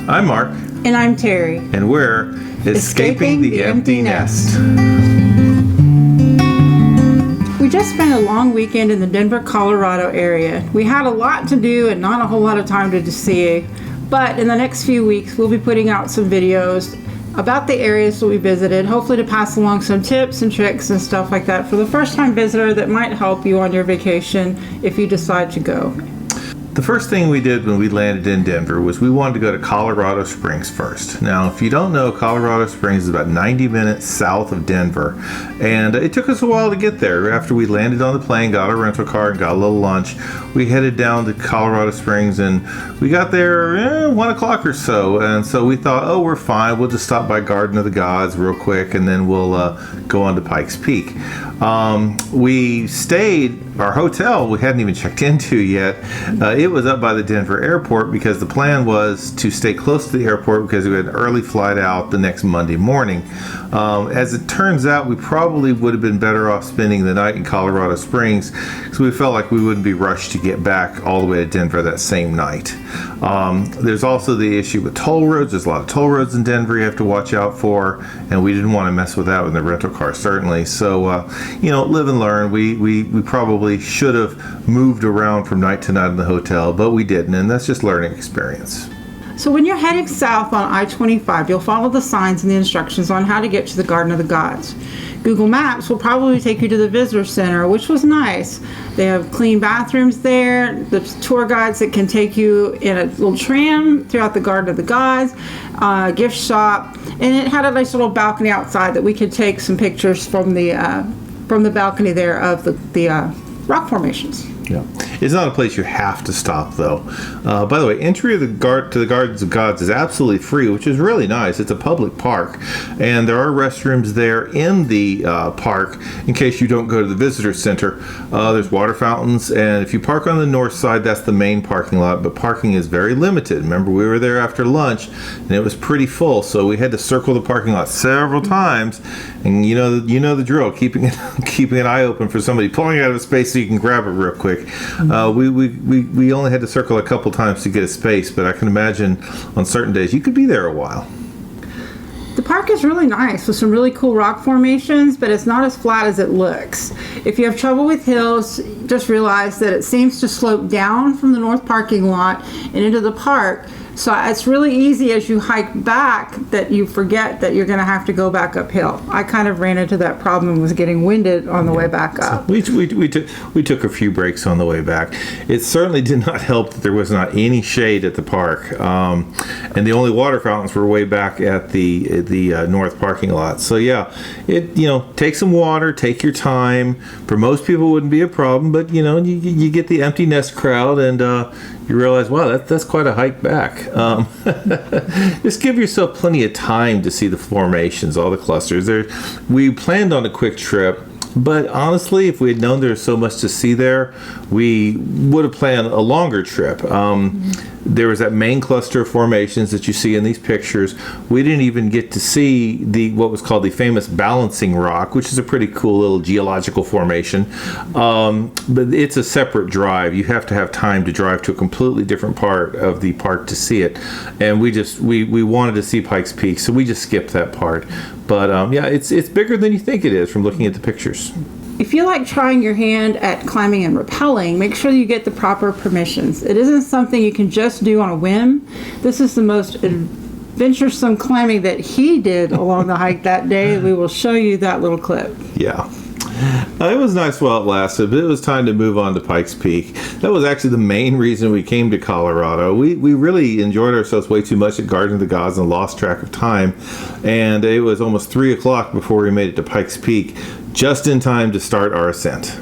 I'm Mark. And I'm Terry. And we're Escaping the Empty Nest. We just spent a long weekend in the Denver, Colorado area. We had a lot to do and not a whole lot of time to see, but in the next few weeks we'll be putting out some videos about the areas that we visited, hopefully to pass along some tips and tricks and stuff like that for the first-time visitor that might help you on your vacation if you decide to go. The first thing we did when we landed in Denver was we wanted to go to Colorado Springs first. Now, if you don't know, Colorado Springs is about 90 minutes south of Denver, and it took us a while to get there. After we landed on the plane, got our rental car, and got a little lunch, we headed down to Colorado Springs, and we got there 1 o'clock or so, and so we thought, oh, we're fine. We'll just stop by Garden of the Gods real quick, and then we'll go on to Pikes Peak. We stayed, our hotel we hadn't even checked into yet. It was up by the Denver airport because the plan was to stay close to the airport because we had an early flight out the next Monday morning. As it turns out, we probably would have been better off spending the night in Colorado Springs because we felt like we wouldn't be rushed to get back all the way to Denver that same night. There's also the issue with toll roads. There's a lot of toll roads in Denver you have to watch out for, and we didn't want to mess with that in the rental car, certainly. So, live and learn. We probably should have moved around from night to night in the hotel, but we didn't, and that's just learning experience. So when you're heading south on I-25, you'll follow the signs and the instructions on how to get to the Garden of the Gods. Google Maps will probably take you to the visitor center, which was nice. They have clean bathrooms there, the tour guides that can take you in a little tram throughout the Garden of the Gods, gift shop, and it had a nice little balcony outside that we could take some pictures from the balcony there of the rock formations. Yeah, it's not a place you have to stop, though. By the way, entry to the Gardens of Gods is absolutely free, which is really nice. It's a public park, and there are restrooms there in the park in case you don't go to the visitor center. There's water fountains, and if you park on the north side, that's the main parking lot, but parking is very limited. Remember, we were there after lunch, and it was pretty full, so we had to circle the parking lot several times, and you know the drill, keeping an eye open for somebody pulling out of a space so you can grab it real quick. We only had to circle a couple times to get a space, but I can imagine on certain days you could be there a while. The park is really nice with some really cool rock formations, but it's not as flat as it looks. If you have trouble with hills, just realize that it seems to slope down from the north parking lot and into the park. So it's really easy as you hike back that you forget that you're going to have to go back uphill. I kind of ran into that problem and was getting winded on the way back up. So we took a few breaks on the way back. It certainly did not help that there was not any shade at the park, and the only water fountains were way back at the north parking lot. So yeah, take some water, take your time. For most people, it wouldn't be a problem, but you get the empty nest crowd and. You realize, wow, that's quite a hike back. Just give yourself plenty of time to see the formations, all the clusters. We planned on a quick trip, but honestly, if we had known there was so much to see there, we would have planned a longer trip. There was that main cluster of formations that you see in these pictures. We didn't even get to see what was called the famous balancing rock, which is a pretty cool little geological formation. But it's a separate drive. You have to have time to drive to a completely different part of the park to see it. And we wanted to see Pikes Peak, so we just skipped that part. But it's bigger than you think it is from looking at the pictures. If you like trying your hand at climbing and rappelling, make sure you get the proper permissions. It isn't something you can just do on a whim. This is the most adventuresome climbing that he did along the hike that day. We will show you that little clip. Yeah. It was nice while it lasted, but it was time to move on to Pikes Peak. That was actually the main reason we came to Colorado. We really enjoyed ourselves way too much at Garden of the Gods and lost track of time. And it was almost 3 o'clock before we made it to Pikes Peak, just in time to start our ascent.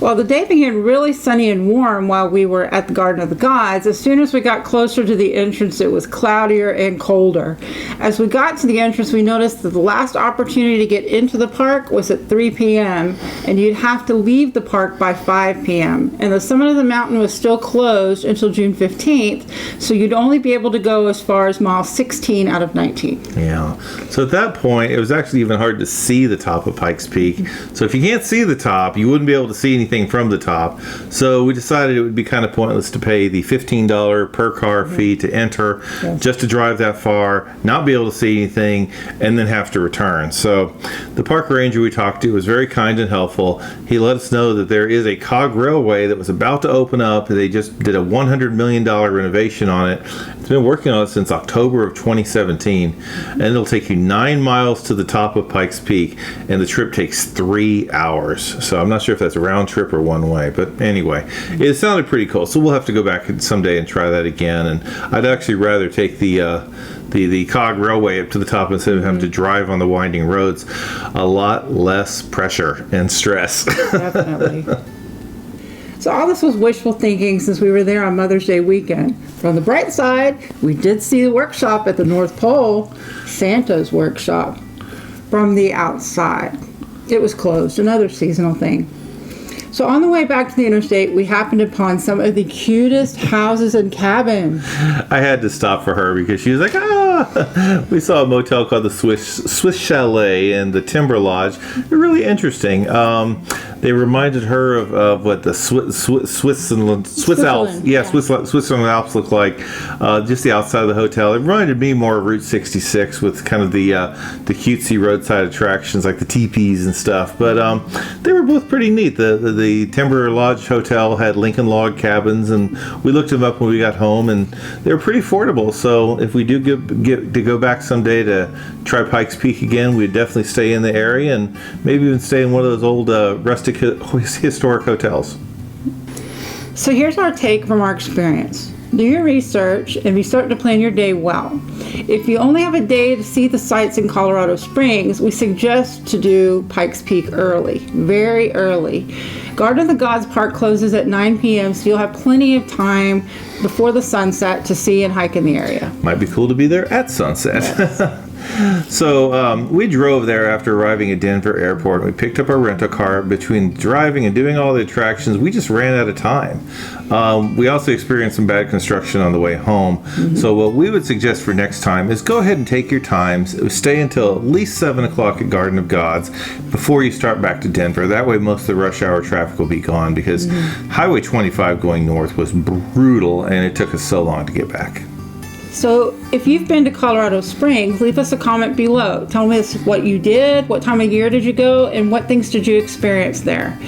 Well, the day began really sunny and warm while we were at the Garden of the Gods. As soon as we got closer to the entrance, it was cloudier and colder. As we got to the entrance, we noticed that the last opportunity to get into the park was at 3 p.m., and you'd have to leave the park by 5 p.m. And the summit of the mountain was still closed until June 15th, so you'd only be able to go as far as mile 16 out of 19. Yeah. So at that point, it was actually even hard to see the top of Pikes Peak. So if you can't see the top, you wouldn't be able to see anything anything from the top. So we decided it would be kind of pointless to pay the $15 per car fee to enter, just to drive that far, not be able to see anything, and then have to return. So the park ranger we talked to was very kind and helpful. He let us know that there is a cog railway that was about to open up. They just did a $100 million renovation on it. It's been working on it since October of 2017, and it'll take you 9 miles to the top of Pikes Peak, and the trip takes 3 hours. So I'm not sure if that's a round trip or one way, but anyway, it sounded pretty cool. So we'll have to go back someday and try that again. And I'd actually rather take the cog railway up to the top instead of having to drive on the winding roads. A lot less pressure and stress. Definitely. So all this was wishful thinking since we were there on Mother's Day weekend. From the bright side, we did see the workshop at the North Pole, Santa's workshop, from the outside. It was closed, another seasonal thing. So on the way back to the interstate, we happened upon some of the cutest houses and cabins. I had to stop for her because she was like, we saw a motel called the Swiss Chalet and the Timber Lodge. They're really interesting. They reminded her of what the Swiss Alps, Yeah. Switzerland Alps look like. Just the outside of the hotel. It reminded me more of Route 66 with kind of the cutesy roadside attractions like the teepees and stuff. But they were both pretty neat. The Timber Lodge Hotel had Lincoln log cabins, and we looked them up when we got home, and they were pretty affordable. So if we do get to go back someday to try Pikes Peak again, we'd definitely stay in the area and maybe even stay in one of those old rustic historic hotels. So here's our take from our experience. Do your research and be certain to plan your day well. If you only have a day to see the sights in Colorado Springs, we suggest to do Pikes Peak early, very early. Garden of the Gods Park closes at 9 p.m., so you'll have plenty of time before the sunset to see and hike in the area. Might be cool to be there at sunset. Yes. So we drove there after arriving at Denver Airport. We picked up our rental car. Between driving and doing all the attractions, we just ran out of time. We also experienced some bad construction on the way home. Mm-hmm. So what we would suggest for next time is go ahead and take your times. Stay until at least 7 o'clock at Garden of Gods before you start back to Denver. That way most of the rush hour traffic will be gone, because Highway 25 going north was brutal and it took us so long to get back. So if you've been to Colorado Springs, leave us a comment below. Tell us what you did, what time of year did you go, and what things did you experience there.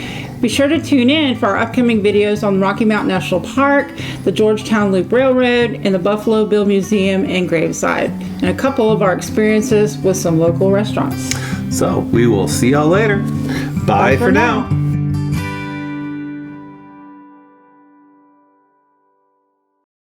Be sure to tune in for our upcoming videos on Rocky Mountain National Park, the Georgetown Loop Railroad, and the Buffalo Bill Museum and Graveside, and a couple of our experiences with some local restaurants. So we will see y'all later. Bye for now.